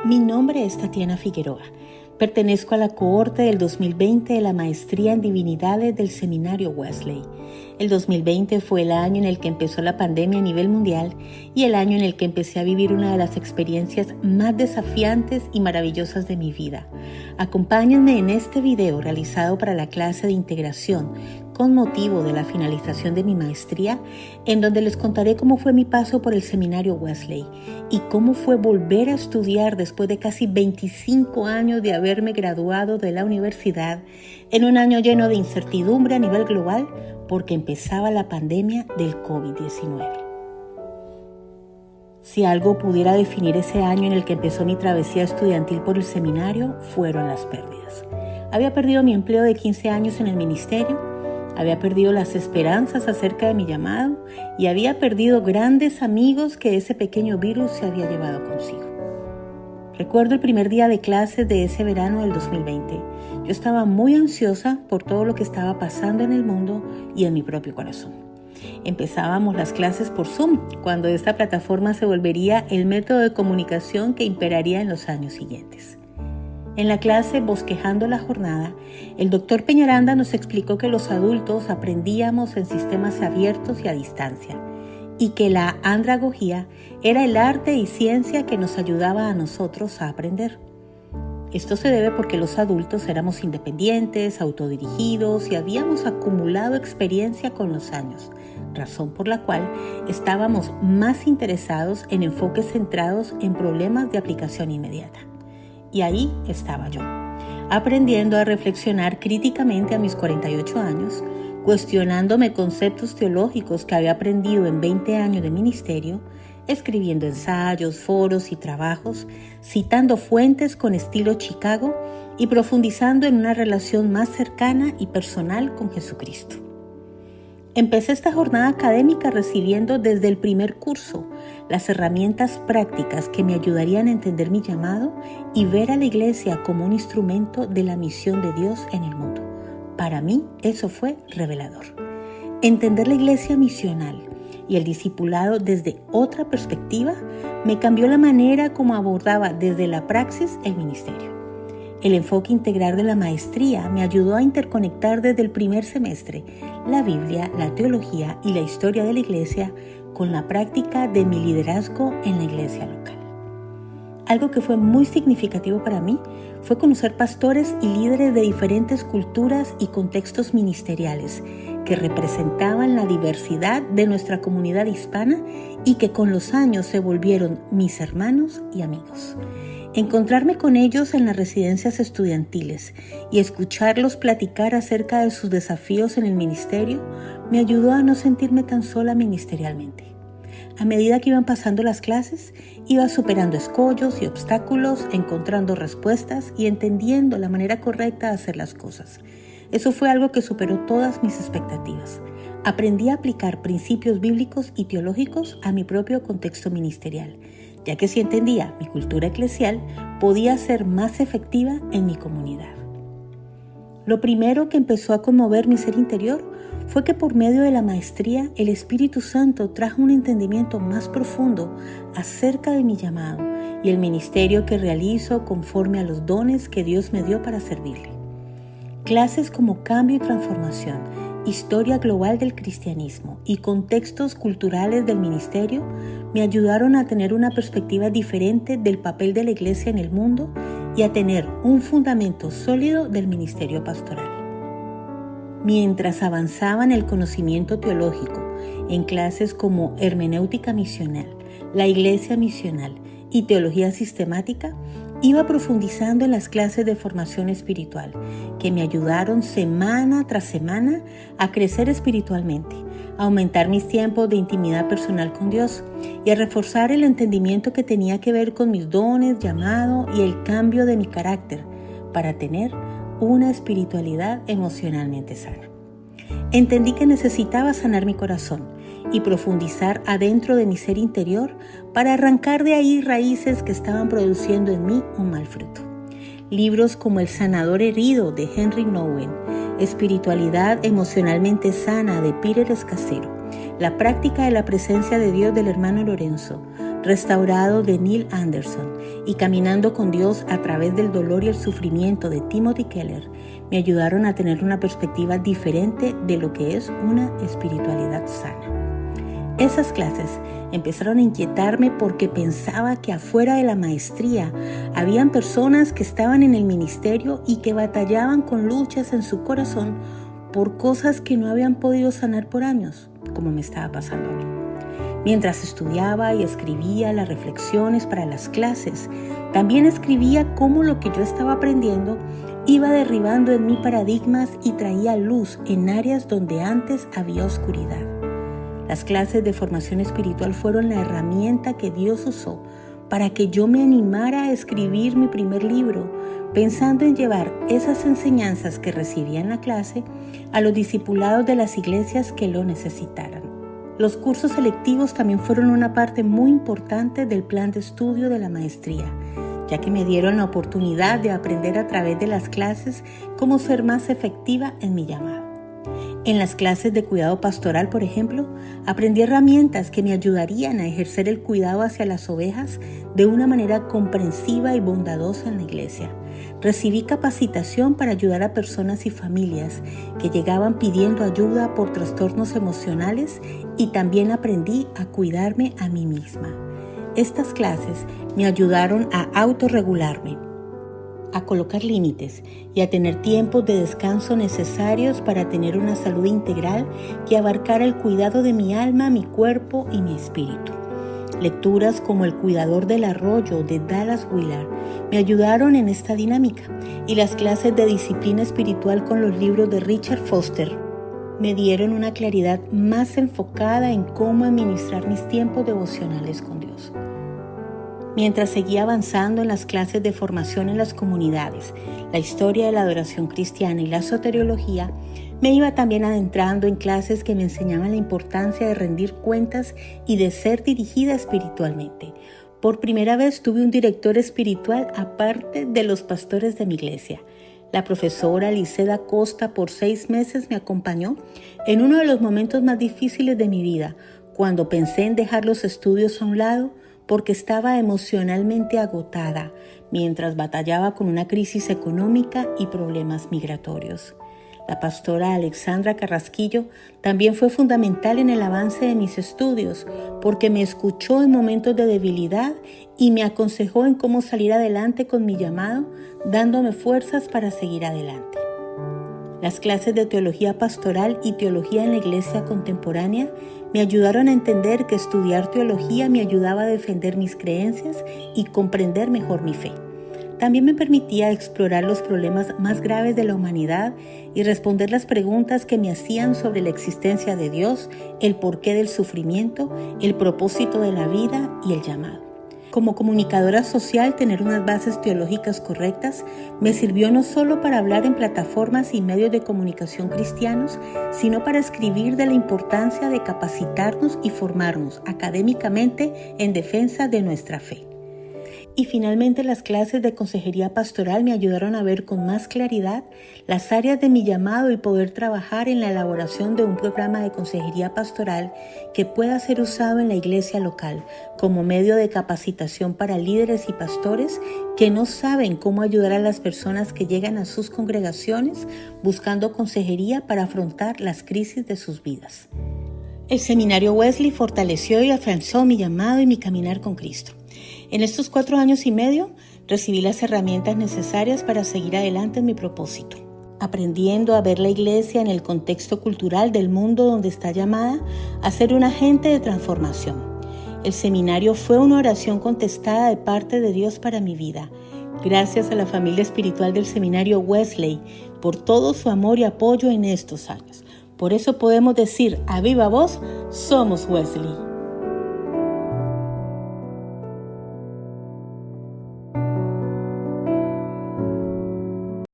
Mi nombre es Tatiana Figueroa. Pertenezco a la cohorte del 2020 de la Maestría en Divinidades del Seminario Wesley. El 2020 fue el año en el que empezó la pandemia a nivel mundial y el año en el que empecé a vivir una de las experiencias más desafiantes y maravillosas de mi vida. Acompáñenme en este video realizado para la clase de integración con motivo de la finalización de mi maestría, en donde les contaré cómo fue mi paso por el Seminario Wesley y cómo fue volver a estudiar después de casi 25 años de haberme graduado de la universidad en un año lleno de incertidumbre a nivel global porque empezaba la pandemia del COVID-19. Si algo pudiera definir ese año en el que empezó mi travesía estudiantil por el seminario, fueron las pérdidas. Había perdido mi empleo de 15 años en el ministerio, había perdido las esperanzas acerca de mi llamado y había perdido grandes amigos que ese pequeño virus se había llevado consigo. Recuerdo el primer día de clases de ese verano del 2020. Yo estaba muy ansiosa por todo lo que estaba pasando en el mundo y en mi propio corazón. Empezábamos las clases por Zoom, cuando esta plataforma se volvería el método de comunicación que imperaría en los años siguientes. En la clase Bosquejando la Jornada, el doctor Peñaranda nos explicó que los adultos aprendíamos en sistemas abiertos y a distancia, y que la andragogía era el arte y ciencia que nos ayudaba a nosotros a aprender. Esto se debe porque los adultos éramos independientes, autodirigidos y habíamos acumulado experiencia con los años, razón por la cual estábamos más interesados en enfoques centrados en problemas de aplicación inmediata. Y ahí estaba yo, aprendiendo a reflexionar críticamente a mis 48 años, cuestionándome conceptos teológicos que había aprendido en 20 años de ministerio, escribiendo ensayos, foros y trabajos, citando fuentes con estilo Chicago y profundizando en una relación más cercana y personal con Jesucristo. Empecé esta jornada académica recibiendo desde el primer curso las herramientas prácticas que me ayudarían a entender mi llamado y ver a la iglesia como un instrumento de la misión de Dios en el mundo. Para mí eso fue revelador. Entender la iglesia misional y el discipulado desde otra perspectiva me cambió la manera como abordaba desde la praxis el ministerio. El enfoque integral de la maestría me ayudó a interconectar desde el primer semestre la Biblia, la teología y la historia de la iglesia con la práctica de mi liderazgo en la iglesia local. Algo que fue muy significativo para mí fue conocer pastores y líderes de diferentes culturas y contextos ministeriales que representaban la diversidad de nuestra comunidad hispana y que con los años se volvieron mis hermanos y amigos. Encontrarme con ellos en las residencias estudiantiles y escucharlos platicar acerca de sus desafíos en el ministerio me ayudó a no sentirme tan sola ministerialmente. A medida que iban pasando las clases, iba superando escollos y obstáculos, encontrando respuestas y entendiendo la manera correcta de hacer las cosas. Eso fue algo que superó todas mis expectativas. Aprendí a aplicar principios bíblicos y teológicos a mi propio contexto ministerial, ya que si entendía mi cultura eclesial, podía ser más efectiva en mi comunidad. Lo primero que empezó a conmover mi ser interior fue que por medio de la maestría, el Espíritu Santo trajo un entendimiento más profundo acerca de mi llamado y el ministerio que realizo conforme a los dones que Dios me dio para servirle. Clases como Cambio y Transformación, Historia Global del Cristianismo y Contextos Culturales del Ministerio me ayudaron a tener una perspectiva diferente del papel de la iglesia en el mundo y a tener un fundamento sólido del ministerio pastoral. Mientras avanzaba en el conocimiento teológico en clases como Hermenéutica Misional, la Iglesia Misional y Teología Sistemática, iba profundizando en las clases de formación espiritual que me ayudaron semana tras semana a crecer espiritualmente, a aumentar mis tiempos de intimidad personal con Dios y a reforzar el entendimiento que tenía que ver con mis dones, llamado y el cambio de mi carácter para tener una espiritualidad emocionalmente sana. Entendí que necesitaba sanar mi corazón y profundizar adentro de mi ser interior para arrancar de ahí raíces que estaban produciendo en mí un mal fruto. Libros como El sanador herido de Henry Nouwen, Espiritualidad emocionalmente sana de Peter Scazzero, La práctica de la presencia de Dios del hermano Lorenzo, Restaurado de Neil Anderson y Caminando con Dios a través del dolor y el sufrimiento de Timothy Keller me ayudaron a tener una perspectiva diferente de lo que es una espiritualidad sana. Esas clases empezaron a inquietarme porque pensaba que afuera de la maestría habían personas que estaban en el ministerio y que batallaban con luchas en su corazón por cosas que no habían podido sanar por años, como me estaba pasando a mí. Mientras estudiaba y escribía las reflexiones para las clases, también escribía cómo lo que yo estaba aprendiendo iba derribando en mí paradigmas y traía luz en áreas donde antes había oscuridad. Las clases de formación espiritual fueron la herramienta que Dios usó para que yo me animara a escribir mi primer libro, pensando en llevar esas enseñanzas que recibía en la clase a los discipulados de las iglesias que lo necesitaran. Los cursos selectivos también fueron una parte muy importante del plan de estudio de la maestría, ya que me dieron la oportunidad de aprender a través de las clases cómo ser más efectiva en mi llamado. En las clases de cuidado pastoral, por ejemplo, aprendí herramientas que me ayudarían a ejercer el cuidado hacia las ovejas de una manera comprensiva y bondadosa en la iglesia. Recibí capacitación para ayudar a personas y familias que llegaban pidiendo ayuda por trastornos emocionales y también aprendí a cuidarme a mí misma. Estas clases me ayudaron a autorregularme, a colocar límites y a tener tiempos de descanso necesarios para tener una salud integral que abarcara el cuidado de mi alma, mi cuerpo y mi espíritu. Lecturas como El cuidador del arroyo de Dallas Willard me ayudaron en esta dinámica y las clases de disciplina espiritual con los libros de Richard Foster me dieron una claridad más enfocada en cómo administrar mis tiempos devocionales con Dios. Mientras seguía avanzando en las clases de formación en las comunidades, la historia de la adoración cristiana y la soteriología, me iba también adentrando en clases que me enseñaban la importancia de rendir cuentas y de ser dirigida espiritualmente. Por primera vez tuve un director espiritual aparte de los pastores de mi iglesia. La profesora Liceda Costa por 6 meses me acompañó en uno de los momentos más difíciles de mi vida, cuando pensé en dejar los estudios a un lado porque estaba emocionalmente agotada mientras batallaba con una crisis económica y problemas migratorios. La pastora Alexandra Carrasquillo también fue fundamental en el avance de mis estudios porque me escuchó en momentos de debilidad y me aconsejó en cómo salir adelante con mi llamado, dándome fuerzas para seguir adelante. Las clases de teología pastoral y teología en la iglesia contemporánea me ayudaron a entender que estudiar teología me ayudaba a defender mis creencias y comprender mejor mi fe. También me permitía explorar los problemas más graves de la humanidad y responder las preguntas que me hacían sobre la existencia de Dios, el porqué del sufrimiento, el propósito de la vida y el llamado. Como comunicadora social, tener unas bases teológicas correctas me sirvió no solo para hablar en plataformas y medios de comunicación cristianos, sino para escribir de la importancia de capacitarnos y formarnos académicamente en defensa de nuestra fe. Y finalmente las clases de consejería pastoral me ayudaron a ver con más claridad las áreas de mi llamado y poder trabajar en la elaboración de un programa de consejería pastoral que pueda ser usado en la iglesia local como medio de capacitación para líderes y pastores que no saben cómo ayudar a las personas que llegan a sus congregaciones buscando consejería para afrontar las crisis de sus vidas. El Seminario Wesley fortaleció y afianzó mi llamado y mi caminar con Cristo. En estos 4 años y medio recibí las herramientas necesarias para seguir adelante en mi propósito, aprendiendo a ver la iglesia en el contexto cultural del mundo donde está llamada a ser un agente de transformación. El seminario fue una oración contestada de parte de Dios para mi vida. Gracias a la familia espiritual del Seminario Wesley por todo su amor y apoyo en estos años. Por eso podemos decir a viva voz, somos Wesley.